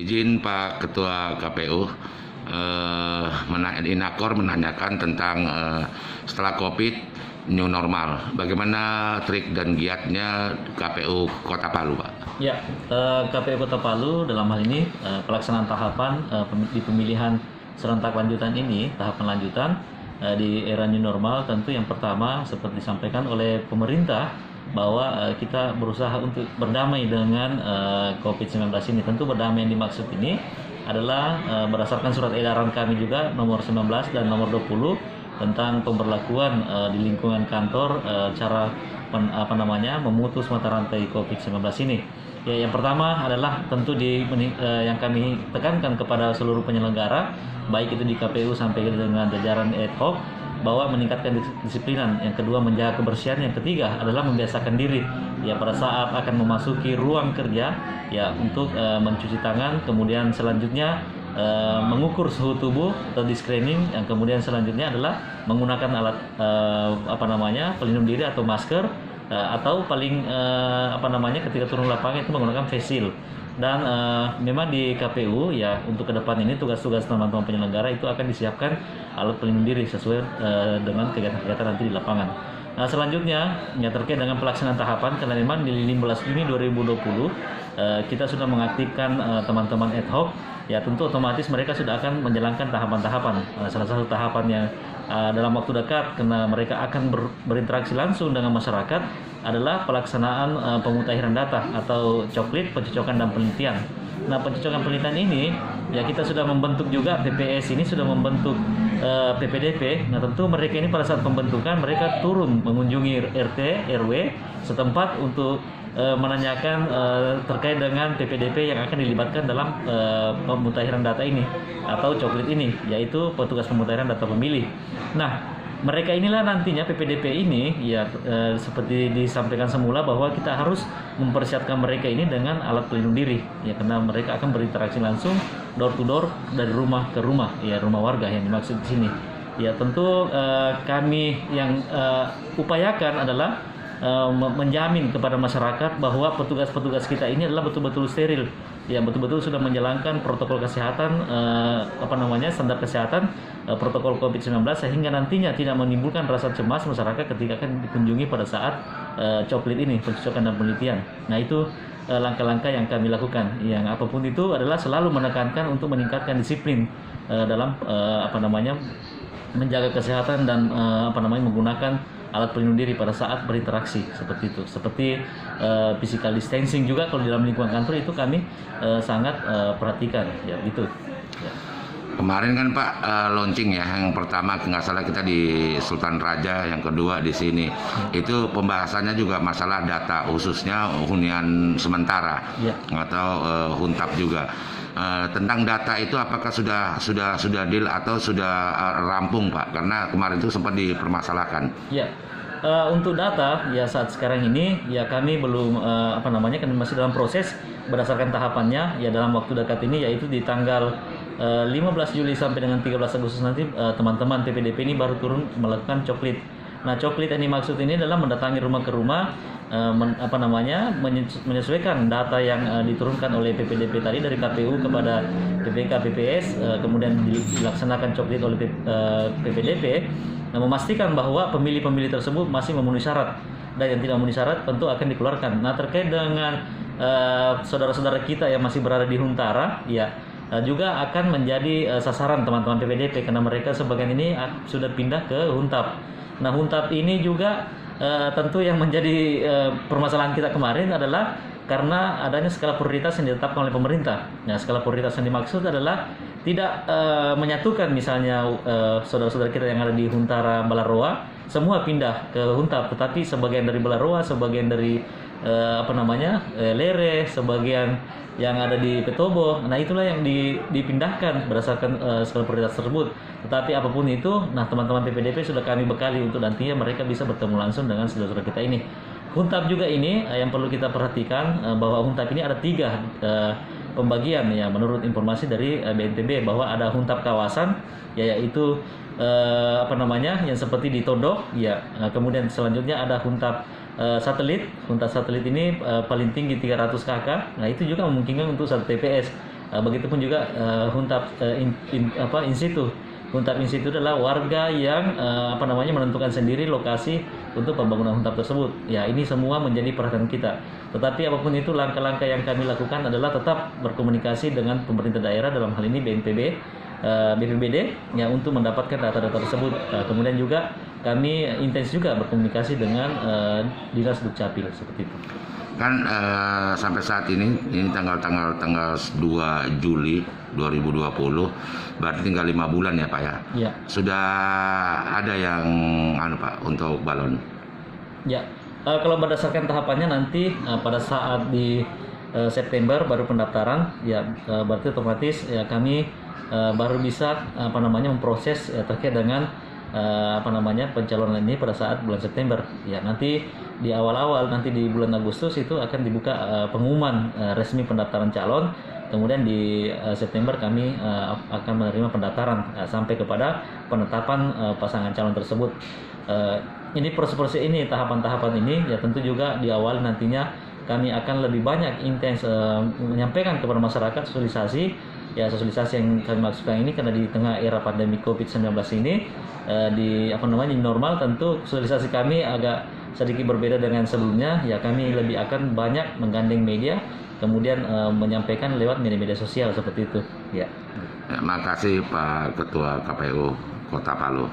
Izin Pak Ketua KPU, Inakor menanyakan tentang setelah COVID new normal, bagaimana trik dan giatnya KPU Kota Palu, Pak? Ya, KPU Kota Palu dalam hal ini pelaksanaan tahapan di pemilihan serentak lanjutan ini, tahapan lanjutan di era new normal, tentu yang pertama seperti disampaikan oleh pemerintah bahwa kita berusaha untuk berdamai dengan COVID-19 ini. Tentu berdamai yang dimaksud ini adalah berdasarkan surat edaran kami juga nomor 19 dan nomor 20 tentang pemberlakuan di lingkungan kantor cara memutus mata rantai COVID-19 ini. Ya, yang pertama adalah tentu yang kami tekankan kepada seluruh penyelenggara, baik itu di KPU sampai dengan jajaran ad hoc, bahwa meningkatkan disiplinan. Yang kedua menjaga kebersihan. Yang ketiga adalah membiasakan diri ya pada saat akan memasuki ruang kerja ya untuk mencuci tangan, kemudian selanjutnya mengukur suhu tubuh atau di screening. Yang kemudian selanjutnya adalah menggunakan alat pelindung diri atau masker, atau paling ketika turun lapangan itu menggunakan face shield. Dan memang di KPU ya untuk ke depan ini tugas-tugas teman-teman penyelenggara itu akan disiapkan alat pelindung diri sesuai dengan kegiatan-kegiatan nanti di lapangan. Nah, selanjutnya ya terkait dengan pelaksanaan tahapan, karena memang di 15 Juni 2020 kita sudah mengaktifkan teman-teman ad hoc, ya tentu otomatis mereka sudah akan menjalankan tahapan-tahapan. Salah satu tahapannya dalam waktu dekat, karena mereka akan berinteraksi langsung dengan masyarakat, adalah pelaksanaan pemutahiran data atau coklit, pencocokan dan penelitian. Nah, pencocokan penelitian ini ya kita sudah membentuk juga, PPS ini sudah membentuk PPDP. Nah, tentu mereka ini pada saat pembentukan mereka turun mengunjungi RT, RW setempat untuk menanyakan terkait dengan PPDP yang akan dilibatkan dalam pemutahiran data ini atau coklit ini, yaitu petugas pemutahiran data pemilih. Nah, mereka inilah nantinya PPDP ini ya seperti disampaikan semula bahwa kita harus mempersiapkan mereka ini dengan alat pelindung diri ya, karena mereka akan berinteraksi langsung door to door dari rumah ke rumah ya, rumah warga yang dimaksud di sini. Ya tentu kami yang upayakan adalah menjamin kepada masyarakat bahwa petugas-petugas kita ini adalah betul-betul steril, ya betul-betul sudah menjalankan protokol kesehatan, standar kesehatan, protokol COVID-19, sehingga nantinya tidak menimbulkan rasa cemas masyarakat ketika akan dikunjungi pada saat coklit ini, pencocokan dan penelitian. Nah, itu langkah-langkah yang kami lakukan. Yang apapun itu adalah selalu menekankan untuk meningkatkan disiplin dalam menjaga kesehatan dan menggunakan alat pelindung diri pada saat berinteraksi seperti itu. Seperti physical distancing juga kalau di dalam lingkungan kantor itu kami sangat perhatikan ya gitu. Ya. Kemarin kan Pak launching ya, yang pertama nggak salah kita di Sultan Raja, yang kedua di sini. Itu pembahasannya juga masalah data, khususnya hunian sementara ya, atau huntap juga. Tentang data itu apakah sudah deal atau sudah rampung Pak? Karena kemarin itu sempat dipermasalahkan. Ya. Untuk data ya saat sekarang ini ya kami belum kami masih dalam proses berdasarkan tahapannya ya dalam waktu dekat ini, yaitu di tanggal 15 Juli sampai dengan 13 Agustus nanti teman-teman PPDP ini baru turun melakukan coklit. Nah, coklit yang dimaksud ini adalah mendatangi rumah ke rumah, menyesuaikan data yang diturunkan oleh PPDP tadi dari KPU kepada PPK PPS, kemudian dilaksanakan coklit oleh PPDP, memastikan bahwa pemilih-pemilih tersebut masih memenuhi syarat, dan yang tidak memenuhi syarat tentu akan dikeluarkan. Nah, terkait dengan saudara-saudara kita yang masih berada di Huntara, ya juga akan menjadi sasaran teman-teman PPDP, karena mereka sebagian ini sudah pindah ke Huntap. Nah, Huntap ini juga tentu yang menjadi permasalahan kita kemarin adalah karena adanya skala prioritas yang ditetapkan oleh pemerintah. Nah, skala prioritas yang dimaksud adalah tidak menyatukan misalnya saudara-saudara kita yang ada di Huntara Balaroa semua pindah ke Huntap, tetapi sebagian dari Balaroa, sebagian dari Lere, sebagian yang ada di Petobo. Nah, itulah yang dipindahkan berdasarkan skala prioritas tersebut. Tetapi apapun itu, nah teman-teman PPDP sudah kami bekali untuk nantinya mereka bisa bertemu langsung dengan saudara-saudara kita ini. Huntap juga ini yang perlu kita perhatikan bahwa Huntap ini ada 3 pembagian ya menurut informasi dari BNPB, bahwa ada Huntap kawasan yaitu yang seperti di Todok ya, kemudian selanjutnya ada Huntap satelit. Huntap satelit ini paling tinggi 300 kk. Nah, itu juga memungkinkan untuk satu TPS. Begitupun juga institu. Huntap institu adalah warga yang menentukan sendiri lokasi untuk pembangunan huntap tersebut. Ya, ini semua menjadi perhatian kita. Tetapi apapun itu, langkah-langkah yang kami lakukan adalah tetap berkomunikasi dengan pemerintah daerah, dalam hal ini BNPB, BPBD, ya, untuk mendapatkan data-data tersebut. Kemudian juga kami intens juga berkomunikasi dengan Dinas Dukcapil seperti itu. Kan sampai saat ini tanggal 2 Juli 2020, berarti tinggal 5 bulan ya Pak ya? Ya. Sudah ada yang Pak untuk balon? Ya, kalau berdasarkan tahapannya nanti pada saat di September baru pendaftaran, ya, berarti otomatis ya kami baru bisa memproses terkait dengan pencalonan ini pada saat bulan September. Ya, nanti di awal-awal nanti di bulan Agustus itu akan dibuka pengumuman resmi pendaftaran calon. Kemudian di September kami akan menerima pendaftaran sampai kepada penetapan pasangan calon tersebut. Ini proses-proses ini, tahapan-tahapan ini ya tentu juga di awal nantinya kami akan lebih banyak intens menyampaikan kepada masyarakat sosialisasi yang kami maksudkan ini, karena di tengah era pandemi COVID-19 ini di normal, tentu sosialisasi kami agak sedikit berbeda dengan sebelumnya. Ya, kami lebih akan banyak menggandeng media, kemudian menyampaikan lewat media-media sosial seperti itu. Ya. Terima kasih Pak Ketua KPU Kota Palu.